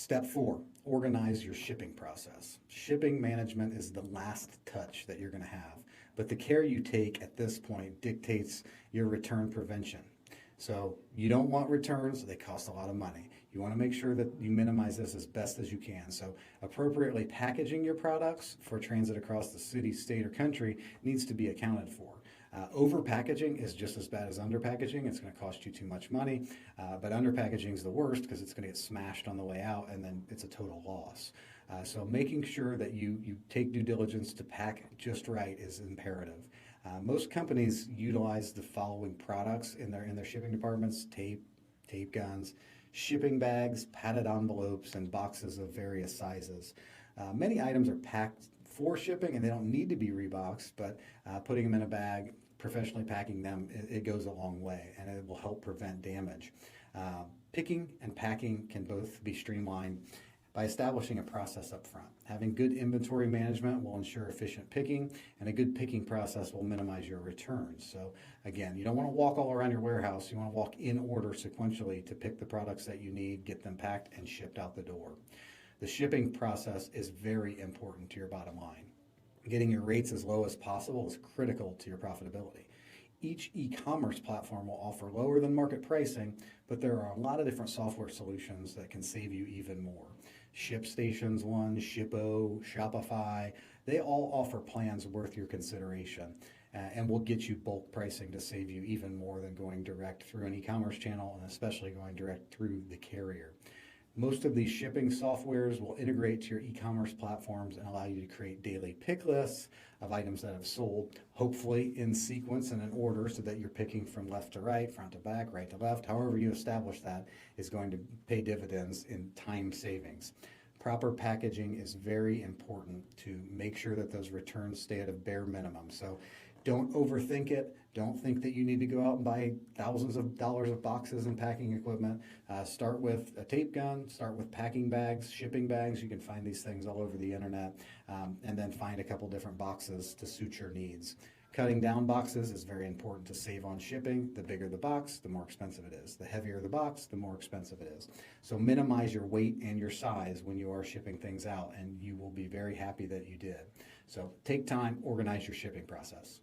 Step 4, organize your shipping process. Shipping management is the last touch that you're going to have, but the care you take at this point dictates your return prevention. So you don't want returns, they cost a lot of money. You want to make sure that you minimize this as best as you can. So appropriately packaging your products for transit across the city, state, or country needs to be accounted for. Over packaging is just as bad as under packaging. It's going to cost you too much money, but under packaging is the worst because it's going to get smashed on the way out and then it's a total loss. So making sure that you take due diligence to pack just right is imperative. Most companies utilize the following products in their shipping departments: tape guns, shipping bags, padded envelopes, and boxes of various sizes. Many items are packed for shipping and they don't need to be reboxed, but putting them in a bag, professionally packing them, it goes a long way and it will help prevent damage. Picking and packing can both be streamlined by establishing a process up front. Having good inventory management will ensure efficient picking, and a good picking process will minimize your returns. So again, you don't want to walk all around your warehouse. You want to walk in order sequentially to pick the products that you need, get them packed and shipped out the door. The shipping process is very important to your bottom line. Getting your rates as low as possible is critical to your profitability. Each e-commerce platform will offer lower than market pricing, but there are a lot of different software solutions that can save you even more. ShipStation's one, Shippo, Shopify, they all offer plans worth your consideration and will get you bulk pricing to save you even more than going direct through an e-commerce channel, and especially going direct through the carrier. Most of these shipping softwares will integrate to your e-commerce platforms and allow you to create daily pick lists of items that have sold, hopefully in sequence and in order, so that you're picking from left to right, front to back, right to left. However you establish that is going to pay dividends in time savings. Proper packaging is very important to make sure that those returns stay at a bare minimum. So don't overthink it. Don't think that you need to go out and buy thousands of dollars of boxes and packing equipment. Start with a tape gun, start with packing bags, shipping bags. You can find these things all over the internet, and then find a couple different boxes to suit your needs. Cutting down boxes is very important to save on shipping. The bigger the box, the more expensive it is. The heavier the box, the more expensive it is. So minimize your weight and your size when you are shipping things out, and you will be very happy that you did. So take time, organize your shipping process.